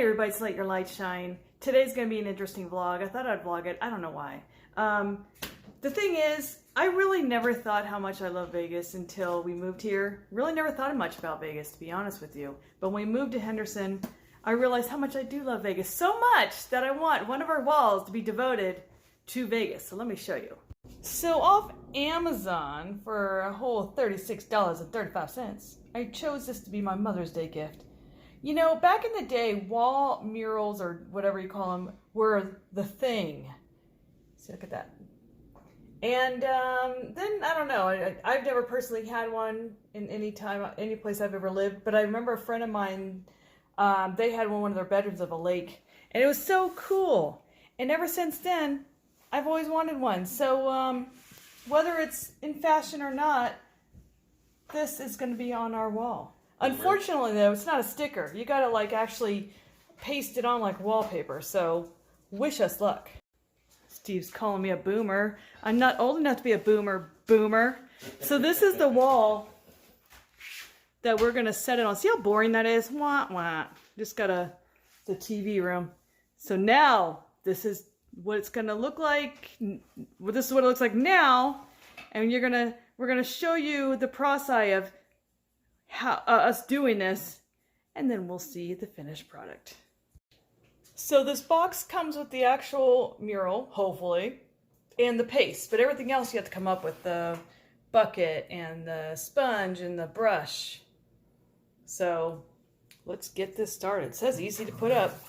Hey everybody, it's Let Your Light Shine. Today's going to be an interesting vlog. I thought I'd vlog it. I don't know why. The thing is, I really never thought how much I love Vegas until we moved here. Really never thought much about Vegas, to be honest with you. But when we moved to Henderson, I realized how much I do love Vegas. So much that I want one of our walls to be devoted to Vegas. So let me show you. So off Amazon for a whole $36.35, I chose this to be my Mother's Day gift. You know, back in the day, wall murals, or whatever you call them, were the thing. See, look at that. And then, I don't know, I've never personally had one in any place I've ever lived, but I remember a friend of mine, they had one of their bedrooms of a lake, and it was so cool. And ever since then, I've always wanted one. So whether it's in fashion or not, this is going to be on our wall. Unfortunately, though, it's not a sticker. You gotta, like, actually paste it on like wallpaper, so wish us luck. Steve's calling me a boomer. I'm not old enough to be a boomer. So this is the wall that we're gonna set it on. See how boring that is? Wah, wah. Just got the TV room. So now, this is what it's gonna look like. Well, this is what it looks like now. And we're gonna show you the process of how us doing this, and then we'll see the finished product. So this box comes with the actual mural, hopefully, and the paste, but everything else you have to come up with: the bucket and the sponge and the brush. So let's get this started. It says easy to put up.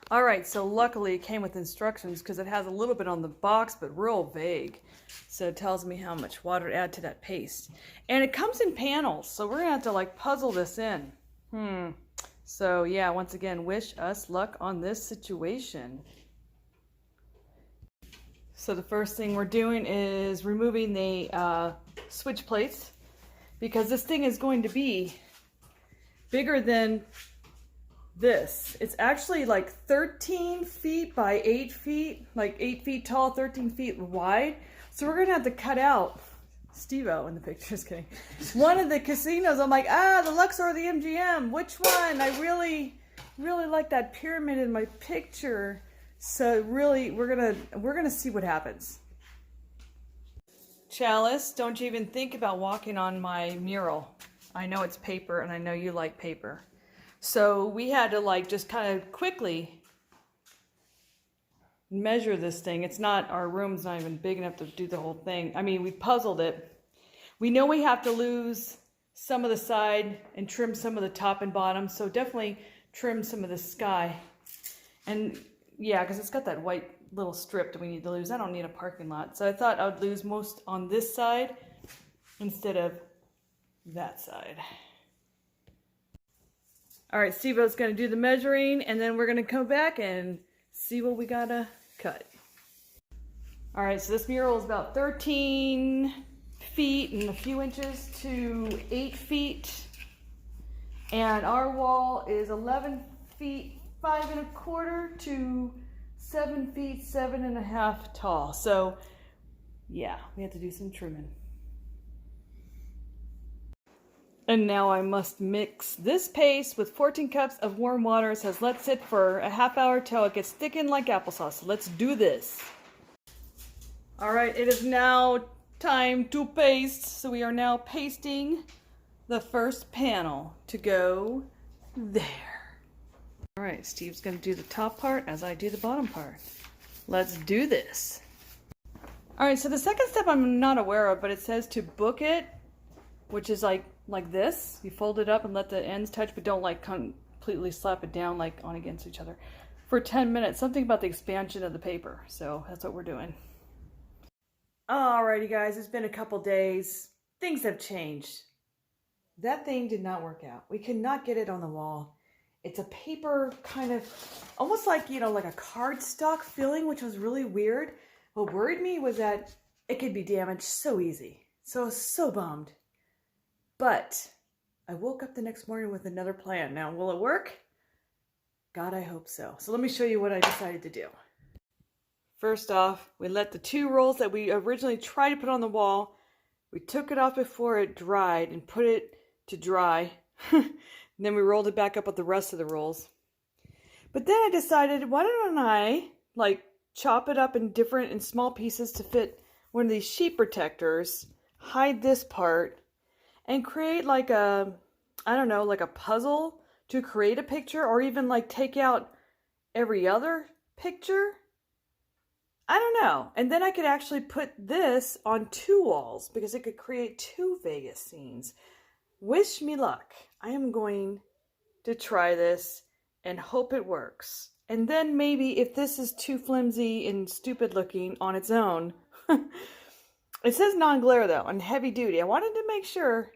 All right, so luckily it came with instructions because it has a little bit on the box, but real vague. So it tells me how much water to add to that paste. And it comes in panels, so we're gonna have to like puzzle this in. So yeah, once again, wish us luck on this situation. So the first thing we're doing is removing the switch plates, because this thing is going to be bigger than this. It's actually like 13 feet by 8 feet, like 8 feet tall, 13 feet wide. So we're gonna have to cut out Steve-O in the picture, just kidding. One of the casinos, I'm like, the Luxor or the MGM, which one? I really like that pyramid in my picture. So really, we're gonna see what happens. Chalice, don't you even think about walking on my mural. I know it's paper, and I know you like paper. So we had to like just kind of quickly measure this thing. It's not, our room's not even big enough to do the whole thing. I mean, we puzzled it. We know we have to lose some of the side and trim some of the top and bottom. So definitely trim some of the sky. And yeah, because it's got that white little strip that we need to lose. I don't need a parking lot. So I thought I would lose most on this side instead of that side. All right, Steve-O's going to do the measuring, and then we're going to come back and see what we got to cut. All right, so this mural is about 13 feet and a few inches to 8 feet. And our wall is 11 feet, 5 1/4 to 7 feet, 7 1/2 tall. So yeah, we have to do some trimming. And now I must mix this paste with 14 cups of warm water. It says let sit for a half hour till it gets thickened like applesauce. So let's do this. All right, it is now time to paste. So we are now pasting the first panel to go there. All right, Steve's gonna do the top part as I do the bottom part. Let's do this. All right, so the second step I'm not aware of, but it says to book it, which is like this. You fold it up and let the ends touch, but don't like completely slap it down like on against each other for 10 minutes. Something about the expansion of the paper. So that's what we're doing. Alrighty guys, it's been a couple days. Things have changed. That thing did not work out. We could not get it on the wall. It's a paper kind of, almost like, you know, like a cardstock feeling, which was really weird. What worried me was that it could be damaged so easy. So I was so bummed. But I woke up the next morning with another plan. Now, will it work? God, I hope so. So let me show you what I decided to do. First off, we let the 2 rolls that we originally tried to put on the wall, we took it off before it dried and put it to dry. And then we rolled it back up with the rest of the rolls. But then I decided, why don't I like chop it up in small pieces to fit one of these sheet protectors, hide this part, and create like a, I don't know, like a puzzle to create a picture, or even like take out every other picture. I don't know. And then I could actually put this on 2 walls because it could create 2 Vegas scenes. Wish me luck. I am going to try this and hope it works. And then maybe if this is too flimsy and stupid looking on its own, it says non-glare though, and heavy duty. I wanted to make sure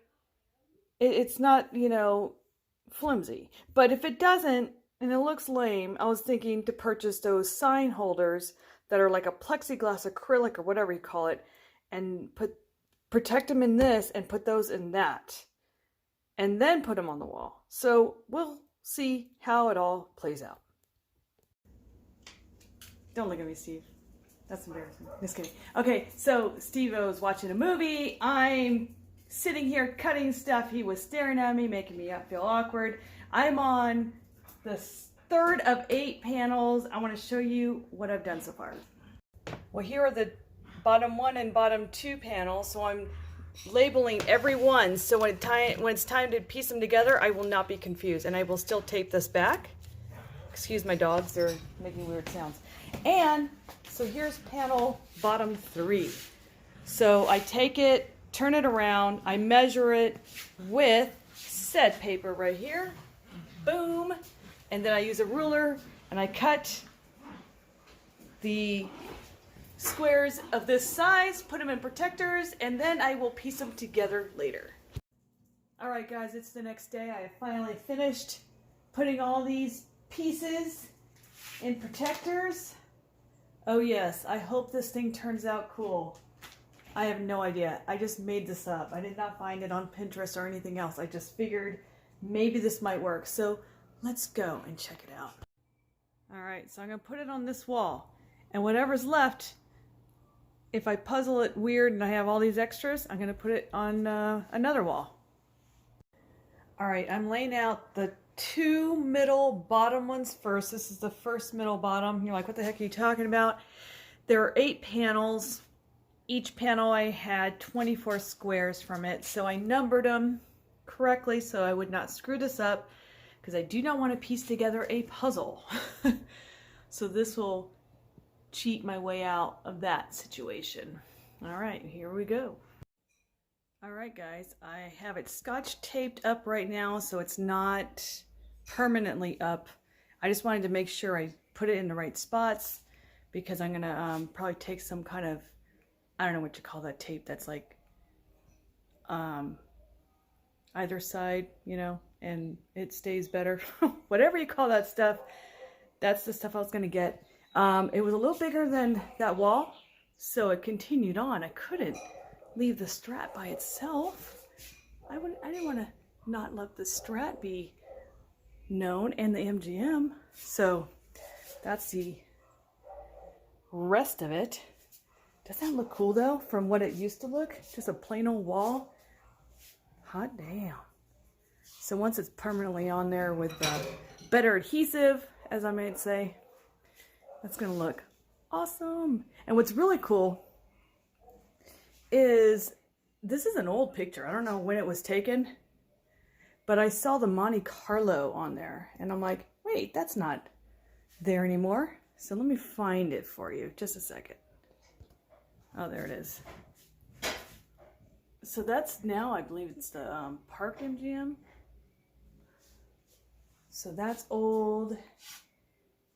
it's not, you know, flimsy. But if it doesn't, and it looks lame, I was thinking to purchase those sign holders that are like a plexiglass acrylic or whatever you call it, and protect them in this and put those in that, and then put them on the wall. So we'll see how it all plays out. Don't look at me, Steve. That's embarrassing. Just kidding. Okay, so Steve-O's watching a movie. I'm sitting here cutting stuff. He was staring at me, making me feel awkward. I'm on the 3rd of 8 panels. I want to show you what I've done so far. Well, here are the bottom 1 and bottom 2 panels, so I'm labeling every one, so when it's time to piece them together, I will not be confused, and I will still tape this back. Excuse my dogs, they're making weird sounds. And so here's panel bottom 3. So I take it, turn it around, I measure it with said paper right here, boom, and then I use a ruler and I cut the squares of this size, put them in protectors, and then I will piece them together later. Alright guys, it's the next day. I have finally finished putting all these pieces in protectors. Oh yes, I hope this thing turns out cool. I have no idea. I just made this up. I did not find it on Pinterest or anything else. I just figured maybe this might work. So let's go and check it out. Alright, so I'm going to put it on this wall. And whatever's left, if I puzzle it weird and I have all these extras, I'm going to put it on another wall. Alright, I'm laying out the 2 middle bottom ones first. This is the first middle bottom. You're like, what the heck are you talking about? There are 8 panels. Each panel I had 24 squares from it. So I numbered them correctly so I would not screw this up, because I do not want to piece together a puzzle. So this will cheat my way out of that situation. All right, here we go. All right, guys, I have it scotch taped up right now, so it's not permanently up. I just wanted to make sure I put it in the right spots, because I'm gonna probably take some kind of, I don't know what you call that tape that's like either side, you know, and it stays better. Whatever you call that stuff, that's the stuff I was gonna get. It was a little bigger than that wall, so it continued on. I couldn't leave the Strat by itself. I didn't want to not let the Strat be known, and the MGM. So that's the rest of it. Doesn't that look cool though, from what it used to look? Just a plain old wall. Hot damn. So once it's permanently on there with better adhesive, as I might say, that's gonna look awesome. And what's really cool is this is an old picture. I don't know when it was taken, but I saw the Monte Carlo on there, and I'm like, wait, that's not there anymore. So let me find it for you. Just a second. Oh, there it is. So that's now, I believe it's the Park MGM. So that's old.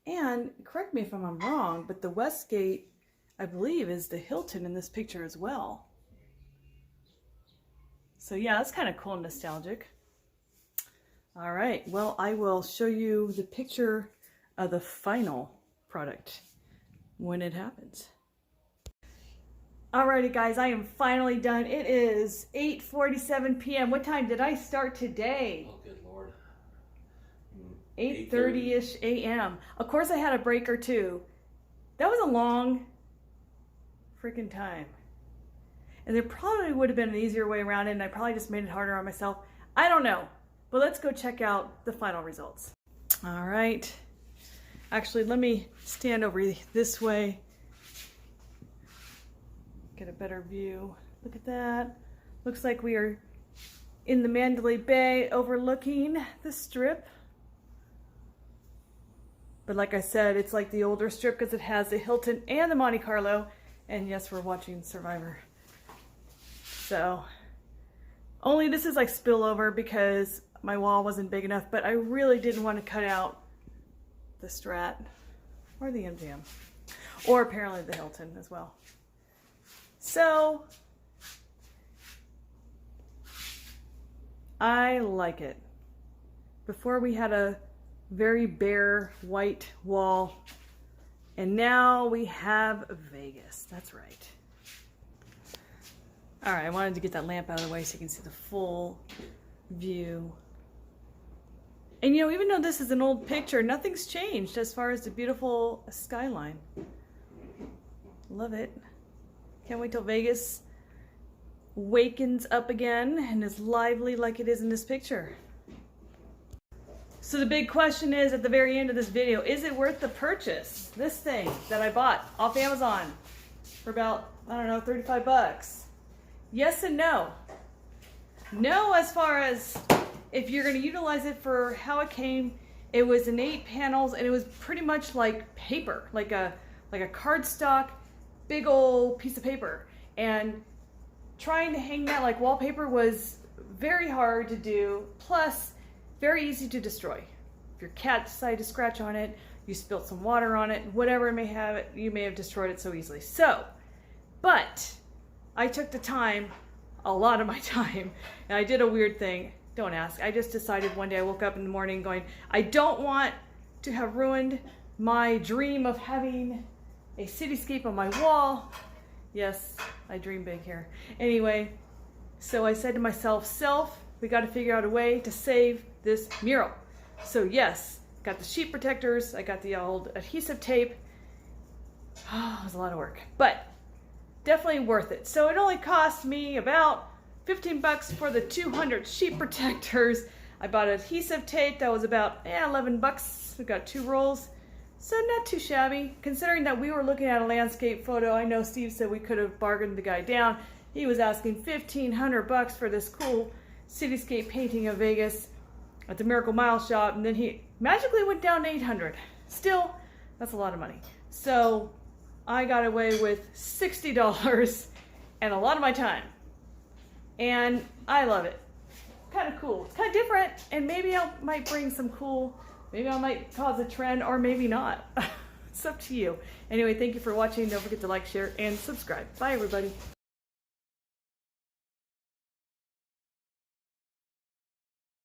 And correct me if I'm wrong, but the Westgate, I believe, is the Hilton in this picture as well. So yeah, that's kind of cool and nostalgic. All right, well, I will show you the picture of the final product when it happens. Alrighty guys, I am finally done. It is 8:47 p.m. What time did I start today? Oh, good Lord. 8:30-ish a.m. Of course I had a break or two. That was a long freaking time. And there probably would have been an easier way around it, and I probably just made it harder on myself. I don't know. But let's go check out the final results. All right. Actually, let me stand over this way. Get a better view. Look at that. Looks like we are in the Mandalay Bay overlooking the Strip. But like I said, it's like the older Strip because it has the Hilton and the Monte Carlo. And yes, we're watching Survivor. So, only this is like spillover because my wall wasn't big enough, but I really didn't want to cut out the Strat or the MGM. Or apparently the Hilton as well. So, I like it. Before we had a very bare white wall, and now we have Vegas. That's right. All right, I wanted to get that lamp out of the way so you can see the full view. And you know, even though this is an old picture, nothing's changed as far as the beautiful skyline. Love it. Can't wait till Vegas wakens up again and is lively like it is in this picture. So the big question is at the very end of this video, is it worth the purchase? This thing that I bought off Amazon for about, I don't know, 35 bucks. Yes and no. No, as far as if you're going to utilize it for how it came. It was in 8 panels and it was pretty much like paper, like a cardstock, big old piece of paper. And trying to hang that like wallpaper was very hard to do, plus very easy to destroy. If your cat decided to scratch on it, you spilled some water on it, whatever it may have, you may have destroyed it so easily. So, but I took the time, a lot of my time, and I did a weird thing. Don't ask. I just decided one day, I woke up in the morning going, I don't want to have ruined my dream of having a cityscape on my wall. Yes, I dream big here. Anyway, so I said to myself, we got to figure out a way to save this mural. So yes, got the sheet protectors, I got the old adhesive tape. Oh, it was a lot of work, but definitely worth it. So it only cost me about 15 bucks for the 200 sheet protectors. I bought adhesive tape that was about 11 bucks. We got 2 rolls. So not too shabby, considering that we were looking at a landscape photo. I know Steve said we could have bargained the guy down. He was asking 1,500 bucks for this cool cityscape painting of Vegas at the Miracle Mile shop, and then he magically went down to 800. Still, that's a lot of money. So I got away with $60 and a lot of my time. And I love it. Kind of cool. It's kind of different, and maybe I might bring some cool, maybe I might cause a trend, or maybe not. It's up to you. Anyway, thank you for watching. Don't forget to like, share, and subscribe. Bye, everybody.